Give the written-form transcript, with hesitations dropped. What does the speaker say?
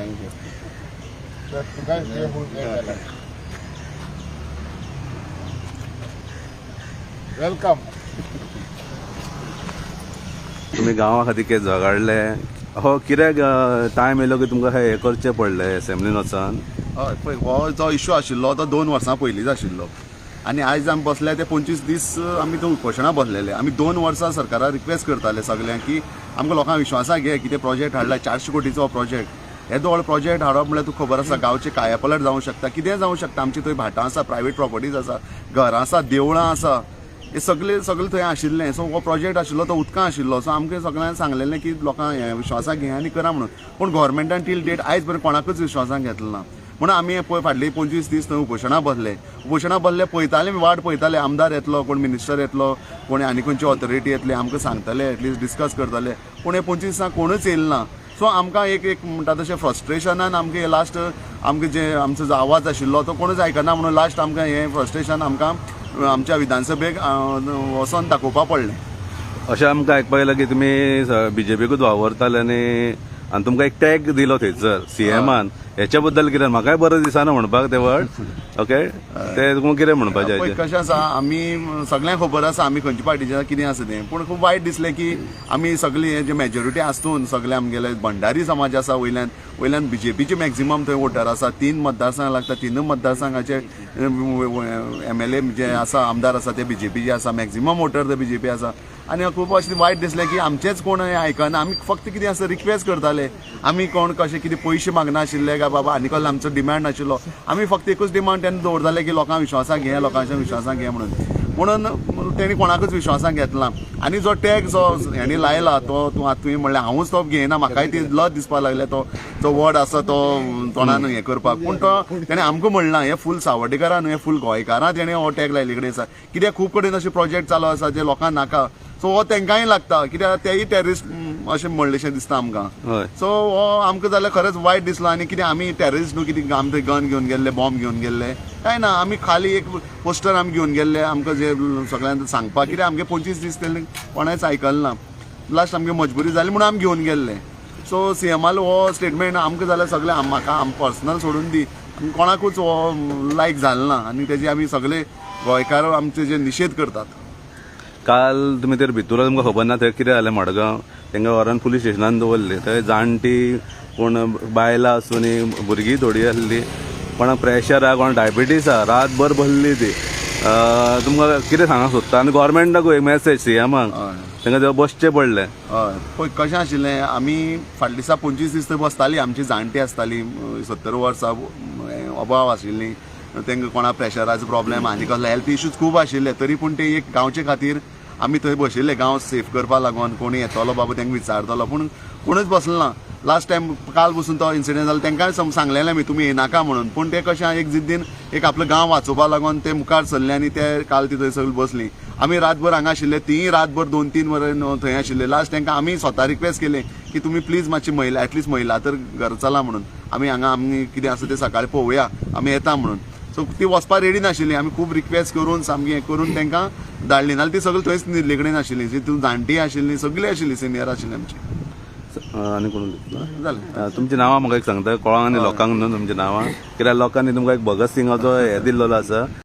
Thank you. Welcome. तुम्ही गांवा खातीर कितें झगडले हो कित्याक टायम येयलो की तुमकां हे करचें पडलें एसेंब्लीन वचून? हय पळय, हो जो इश्यू आशिल्लो तो 2 वर्सां पयलींच आशिल्लो आनी आयज आमी बसले ते 25 दीस आमी तो उपोशणां बसलेले. आमी 2 वर्सां सरकाराक रिक्वेस्ट करताले सगळ्यांक की आमकां लोकांक विश्वासाक घे, कितें प्रोजेक्ट हाडला 400 कोटीचो प्रोजेक्ट. येदो व्हड प्रोजेक्ट हाडप म्हळ्यार तुका खबर आसा गांवचे कायापलट जावंक शकता, कितेंय जावंक शकता. आमची थंय भाटां आसा, प्रायवेट प्रॉपर्टीज आसा, घरां आसा, देवळां आसा, हे सगळे थंय आशिल्लें. सो हो प्रोजेक्ट आशिल्लो तो उदकां आशिल्लो. सो आमकां सगळ्यांक सांगलेलें की लोकांक हे विश्वासाक घे आनी करा म्हणून. पूण गोव्हर्मेंटान टील डेट आयज पर्यंत कोणाकूच विश्वासाक घेतलो ना. म्हणून आमी पळय फाटली 25 दीस थंय उपोशणां बसले. पळयताले वाट पळयताले, आमदार येतलो, कोण मिनिस्टर येतलो, कोण आनी खंयची ऑथॉरिटी येतली, आमकां सांगतले, एटलिस्ट डिस्कस करतले. पूण हे 25 दिसां कोणूच येयले ना. सो आमकां एक म्हणटा तशें फ्रस्ट्रेशनान आमकां लास्ट आमकां जे आमचो जो आवाज आशिल्लो तो कोणूच आयकना म्हणून लास्ट आमकां हें फ्रस्ट्रेशन आमकां आमच्या विधानसभेक वचोन दाखोवपा पडलें. अशें आमकां आयकपाक येयलां की तुमी बीजेपीकूच वावरताले आनी तुमकां एक टॅग दिलो थंयसर सीएमान. हेच्या बद्दल कितें म्हाकाय बरें दिसना म्हणपाक ते वर्ड. ओके, ते तुमकां कितें म्हणपाचें? कशें आसा, आमी सगळ्यांक खबर आसा आमी खंयच्या पार्टीचे कितें आसा तें. पूण खूब वायट दिसलें की आमी सगळी जे मेजॉरिटी आसतून सगळे आमगेले भंडारी समाज आसा वयल्यान बीजेपीचे मॅक्झिमम थंय वोटर आसा. 3 मतदारसंघ लागता, 3 मतदारसंघाचे MLA जे आसा, आमदार आसा ते बीजेपीचे आसा, मॅक्झिमम वोटर ते बीजेपी आसा. आनी खूब अशें वायट दिसलें की आमचेच कोण आयकना. आमी फक्त कितें आसा रिक्वेस्ट करताले. आमी कोण कशें कितें पयशे मागनाशिल्ले काय बाबा आनी कसलो आमचो डिमांड नाशिल्लो. आमी फक्त एकूच डिमांड तेन्ना दवरताले की लोकांक विश्वासाक घे, लोकांच्या विश्वासाक घे म्हणून तेणी कोणाकूच विश्वासाक घेतला. आनी जो टॅग जो हेणी लायला तो तुवें म्हणलें हांवूच तो घेयना, म्हाकाय ती लज दिसपाक लागले तो वर्ड आसा तो तोंडान हें करपाक. पूण तो तेणें आमकां म्हणला हें फूल सावड्डेकारान हें फूल गोंयकारां तेणें हो टॅग लायले कडेन आसा. कित्याक खूब कडेन अशे प्रोजेक्ट चालू आसा जे लोकांक नाका. सो हो तेंकांय लागता, कित्याक तेय टेररिस्ट अशें म्हणलेशें दिसता आमकां. सो हो आमकां जाल्यार खरेंच वायट दिसलो. आनी कितें आमी टेररिस्ट न्हू, कितें आमी थंय गन घेवन गेल्ले, बॉम्ब घेवन गेल्ले काय ना. आमी खाली एक पोस्टर आमी घेवन गेल्ले आमकां जे सगळ्यांक सांगपाक. कित्याक आमगे 25 दीस तेणी कोणेंच आयकलें ना. लास्ट आमगे मजबुरी जाली म्हणून आमी घेवन गेल्ले. सो सीएमालो हो स्टेटमेंट आमकां जाल्यार सगळे म्हाका पर्सनल सोडून दी कोणाकूच हो लायक जालें ना. आनी तेजे आमी सगळे गोंयकार आमचे जे निशेध करतात. काल तुमी तर भितर तुमकां खबर ना थंय कितें जालें मडगांव. तेंका व्हरोन पुलीस स्टेशनान दवरले. थंय जाणटी कोण बायलां आसूं भुरगीं थोडीं आसलीं, कोणाक प्रेशर आहा, कोणाक डायबिटीस आहा, रातभर भरली ती. तुमकां कितें सांगूंक सोदता आनी गोव्हर्मेंटाकूय एक मेसेज सीएमाक तेंका थंय बसचें पडलें. हय पळय कशें आशिल्लें, आमी फाटल्या दिसा 25 दीस थंय बसतालीं. आमची जाणटी आसताली, 70 वर्सां अभाव आशिल्लीं. तेंका कोणाक प्रेशराचो प्रॉब्लेम आनी कसले हेल्थ इश्यूज खूब आशिल्ले. तरी पूण ते एक गांवचे खातीर आमी थंय बशिल्ले गांव सेफ करपा लागून. कोणी येतलो बाबा तेंका विचारतलो, पूण कोणूच बसलो ना. लास्ट टायम काल बसून तो इन्सिडेंट जालो तेंकाय सांगलेलें आमी तुमी येनाका म्हणून. पूण ते कशें एक जिद्दीन एक आपलो गांव वाचोवपा लागून ते मुखार सरले आनी ते काल ती थंय सगळीं बसलीं. आमी रातभर हांगा आशिल्ले, तीय रातभर 2-3 वरां थंय आशिल्ले. लास्ट तांकां आमी स्वता रिक्वेस्ट केली की तुमी प्लीज मातशी महिला एटलीस्ट महिला तर घर चला म्हणून. आमी हांगा आमी कितें आसा तें सकाळीं पळोवया, आमी येता म्हणून. सो ती वचपाक रेडी नाशिल्ली. आमी खूब रिक्वेस्ट करून सामकी हें करून तांकां धाडली. नाल्यार ती सगळीं थंयच न्हिदले कडेन आशिल्लीं. ती जाणटी आशिल्लीं, सगळीं आशिल्लीं, सिनियर आशिल्लीं आमची. आनी कोण जालें. तुमची नांवां म्हाका एक सांगता कोळांक आनी लोकांक न्हू तुमची नांवां. कित्याक लोकांनी तुमकां एक भगत सिंगाचो हें दिल्लो आसा.